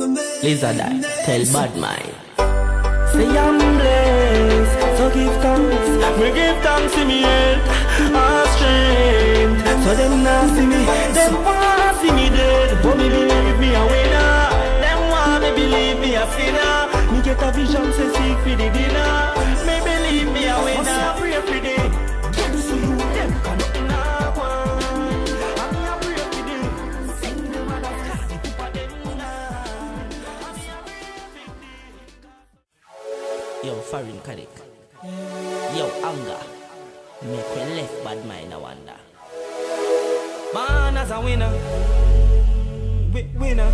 Lizard eye, tell bad mind. Say I'm blessed, so give thanks. We give thanks to me health and strength. So them not see me, them want see me dead. But me believe me a winner. Them want me believe me a sinner. Me get a vision, say seek for the dinner. Me believe me a winner. Pray for the so you them can not one. And me a pray for the sing them and a sky. Put them down. Yo, foreign Kadik. Yo, anger. Make we left bad mind a wonder. Man as a winner. Winner.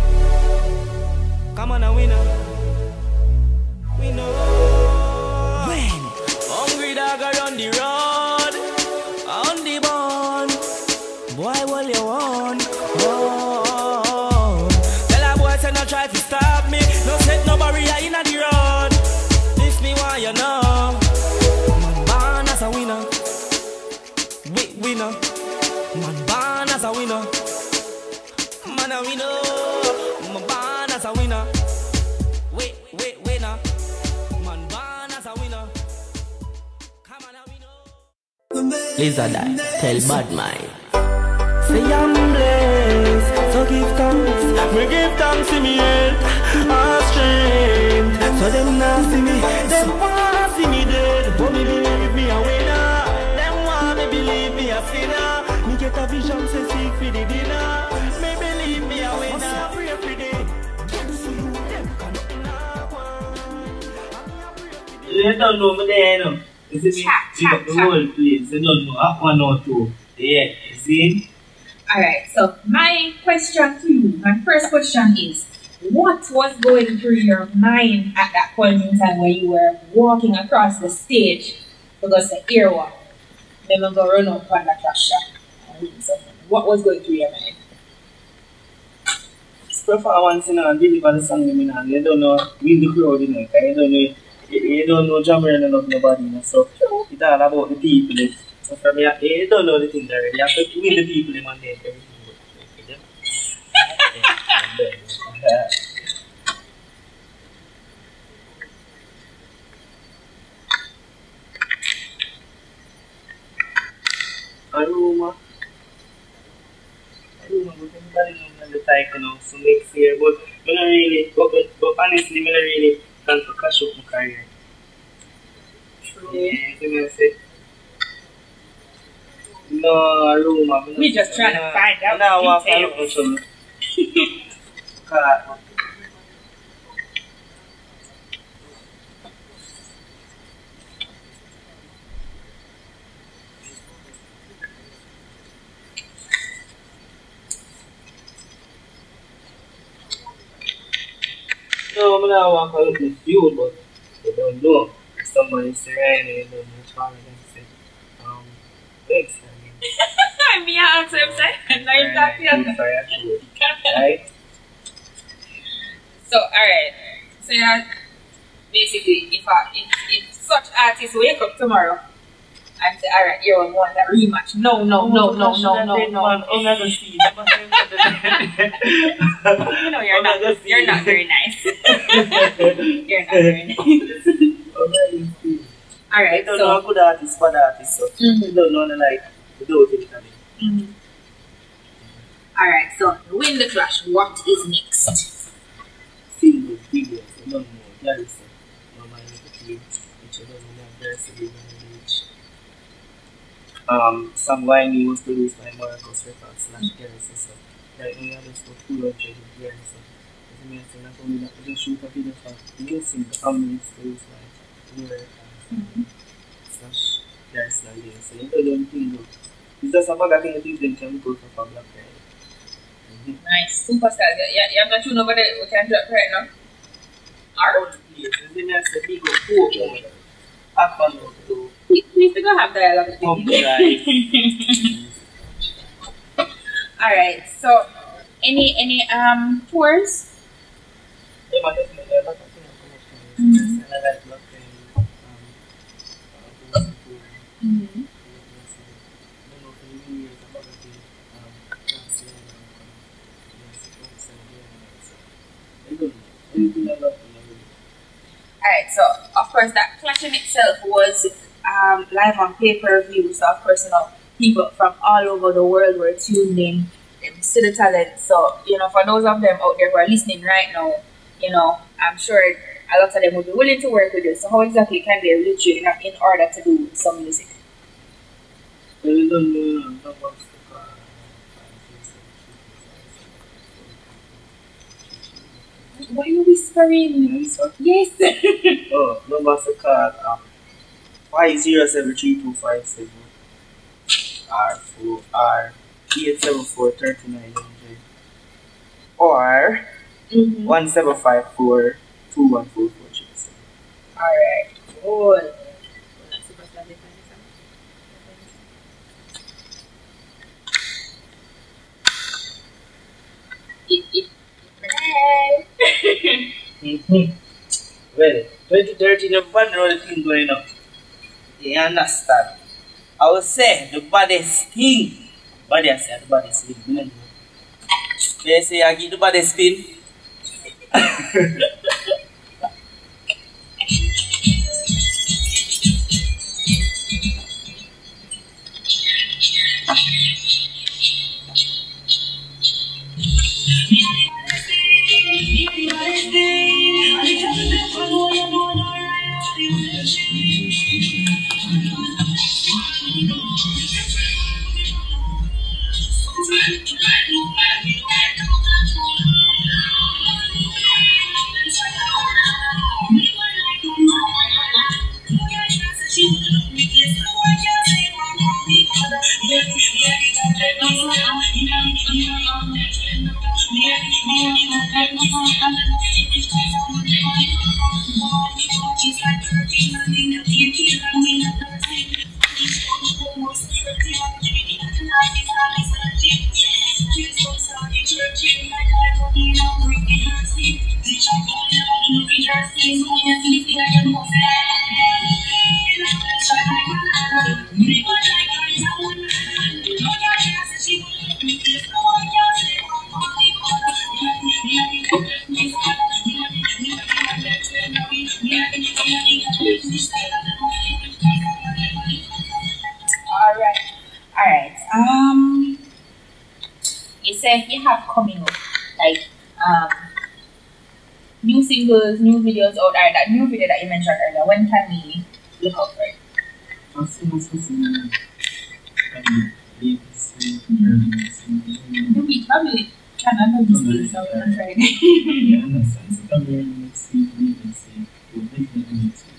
Come on a winner. Winner. When? Hungry dog are on the road. On the bone. Boy, what you want? Oh. Tell a boy say no try to stop me. No set no barrier in the road. Me why you know man born as a winner. Winner. Man born as a winner. Man a winner. Man born as a winner. Winner. Man born as a winner. Come on a winner. Lizard eye, tell bad mind. Say I'm blessed, so give thanks. We give thanks to me health and strength. So them not see me, them want see me dead. But me believe me a winner. Them want me believe me a sinner. Me get a vision, say seek for the dinner. Me believe me a winner. Pray for the so you them can not one. You don't know me there, you know. You see me pick up the whole place. You don't know one or two. Yeah, you see? Alright, so my question to you, my first question is, what was going through your mind at that point in time when you were walking across the stage to go say, here what? Then I'm going to run up on the trash shop and win something. What was going through your mind? It's performance, you know, and deliver the song, you know, you don't know, win the crowd, you know, you don't know Jamaicans enough nobody, you know, so it's all about the people. So for me, you don't know the things already. You have to win the people in Monday. Everything good for them. Aroma, but everybody knows the type, you know, so next year, but I don't really, but honestly, I don't really plan to cash up my career. True. Yeah, you know, say. No, Aroma. We just trying to find out details. No, I'm not walk out in the field, but they don't know. Somebody say, hey, they don't know what's wrong with them. Say, thanks. I'm being asked him, say, and now you're talking right? So, alright. So, basically, if such artists wake up tomorrow and say, alright, you want that rematch. No. I'm not going to see you. You know, you're not very nice. You're not very nice. Alright, I don't know a good artist, bad artist, so you don't know, like, the do it. Alright, so win the clash. What is next? Single, videos, I don't know, garrison, no mind the team, which I don't know, garrison, Some Whiny was produced by Marcos Records / Garrison, so right now we have just 200 Garrison. As I mentioned, not only that, we just shoot a video for using the Omnis produced by New Records / Garrison again, so you don't think though. It's just a bag of things that people can go for Blak Ryno. Nice, superstar. You have that tune over there we can drop right now? Alright? Yes, and then I said, big up 4 moment. Up and up to. We still gonna have dialogue with Alright, so any tours? Yeah, but definitely a lot of things. And I like Blak Ryno. I don't know. Anything I love, Alright, so of course that clash in itself was live on pay-per-view, so of course, you know, people from all over the world were tuned in to the talent. So, you know, for those of them out there who are listening right now, you know, I'm sure a lot of them would be willing to work with you. So how exactly can they reach you in order to do some music? I don't know what's the car. Why are you whispering? Yes. Oh, number's the card 5073257 R4 R8743900 or 1754 2144. Alright, cool. Well, 2013, the bad roll thing going up. You understand? I would say the baddest thing. Body I said the baddest thing. They say I give the baddest spin. Alright. You said you have coming up like new singles, new videos out there. That new video that you mentioned earlier. When can we look out for it? As soon as possible. We probably cannot do this on Friday. Yeah, understand. So come here next week, we'll make it next week.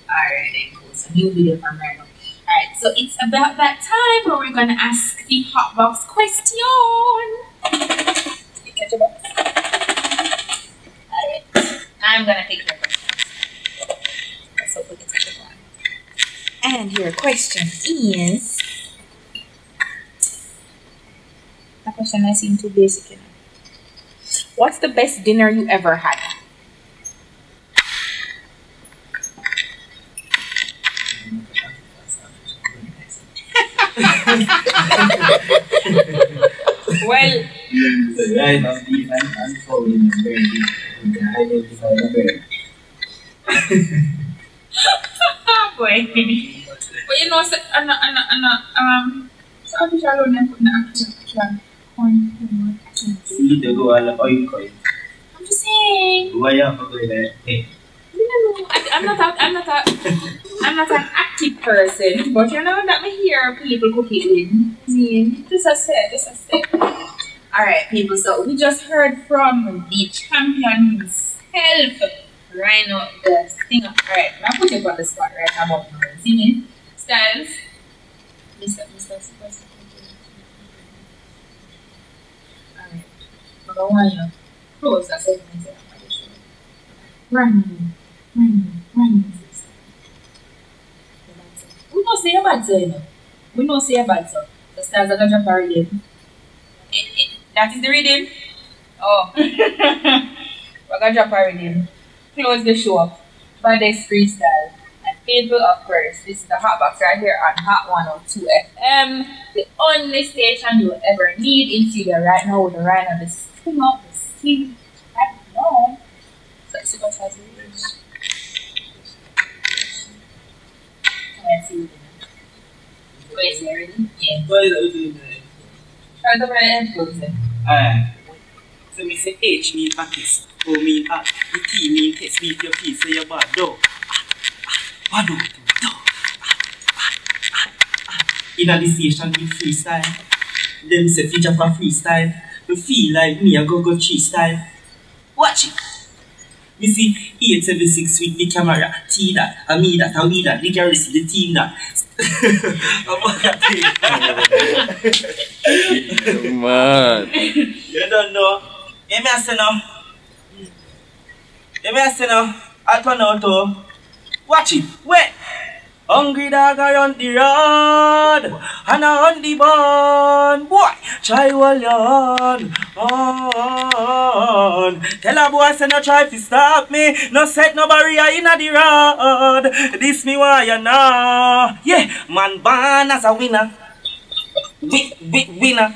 Alright, then cool. So new video from Ryno. Alright, so it's about that time where we're gonna ask the HotBox question. You catch your box? Alright, I'm gonna take your question. So put it to the one. And your question is, that question I seem too basic, you know. What's the best dinner you ever had? Well, right now, these and following is very difficult to identify the bird. boy. But you know, so, so official on them putting the coin. See the go all oil coin. I'm just saying. Why you have to go there? Hey. No, I'm not an active person, but you know that me hear people cooking with. Just a set. Alright, people, so we just heard from the champion himself, Ryno the singer. Alright, I'll put you on the spot right about now. Singing styles. Mr. Alright, I want you close that segment. Ryno. We don't say a bad song, you know. We don't say a bad song. The stars are going to jump a rhythm. That is the rhythm? Oh. We're going to jump a rhythm. Close the show up. Baddest freestyle. And people, of course, this is the HotBox right here on Hot 102 FM. The only station you will ever need in Syria right now with the Ryno, the singer, the skin. sympathize with you. Let's see. Wait, is it ready? Yeah. What is it doing there? Try to write it. Alright. So me say H mean artist, O mean art, the T mean test, beat your piece, say your bad, do. Bad, do. In a station with freestyle, them say feature for freestyle. Me feel like me a go tree style. Watch it. Me see 876 with the camera, T that, and me that, and we that, the garrison, the team that. Man. You don't know. Let me ask you now. Let me ask you now. I turn out to watch it. Wait. Hungry dog around the road and on the bone. Boy, try hold on. Tell a boy say no try to stop me. No set no barrier in the road. This me why you know. Yeah, man born as a winner. Winner.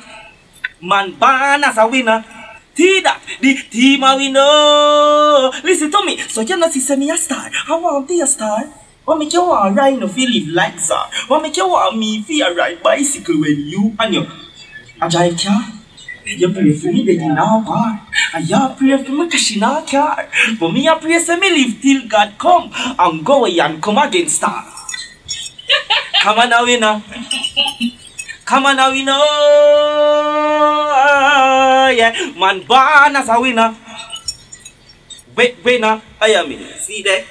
Man born as a winner. That the team we know. Listen to me. So you know see me a star. I want to be a star. What make you want Ryno feel live like that? What make you want me feel ride bicycle when you and your a drive car? You pray for me that in our car. And you pray for me cash in our car. But me I pray for me live till God come and go away and come again star. Come on now, winner. Come on now, winner. Yeah, man born as a winner. Winner, I am in. See that?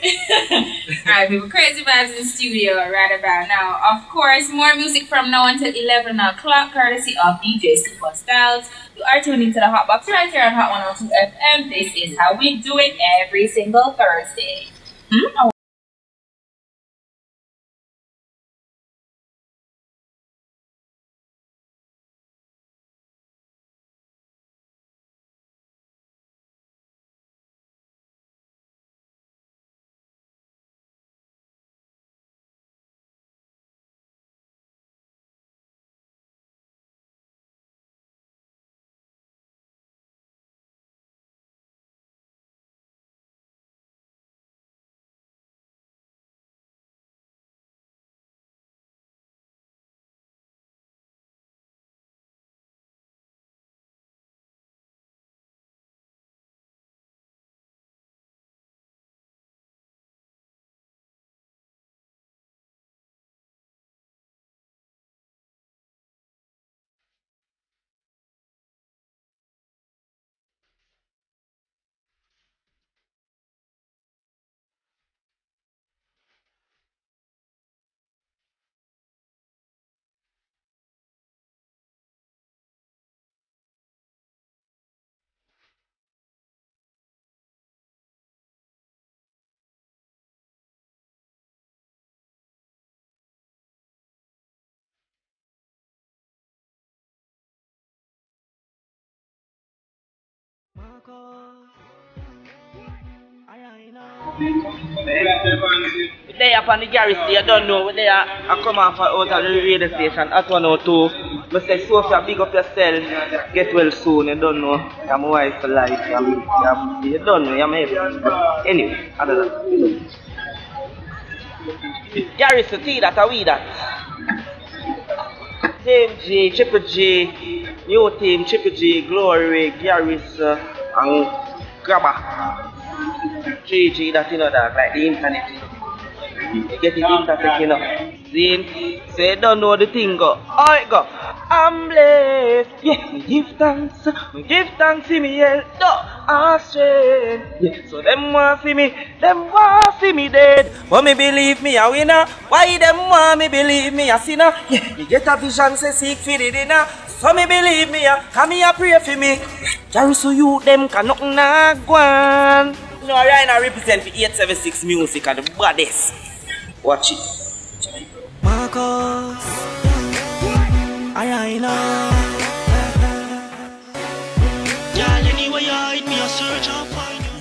Alright, people, crazy vibes in the studio right about now. Of course, more music from now until 11 o'clock, courtesy of DJ Super Styles. You are tuned into the HotBox right here on Hot 102 FM. This is how we do it every single Thursday. They up on the garage, you don't know. They are come off out of the radio station at 102. I say, Sophia, big up yourself. Get well soon, you don't know. I'm a wife for life. You don't know, I'm maybe. But anyway, other than that. Garage, see that, we that. Team G, Triple G, new team, Triple G, Glory, Garris, and Grabber. 3G, that you know that, like the internet. You get it internet, you know. See, so you don't know the thing go. Alright, go. I'm blessed. Yeah, me give thanks to me, yeah. I'm straight. Yeah, so them want see me, dead. But me believe me a winner. Why them want me believe me a sinner? Yeah, me get a vision, say seek for the dinner. So me believe me a, come here pray for me. Carry so you them can nothing na go on. No, Ryno represent for 876 music and the baddest. Watch it. Marcus, I know.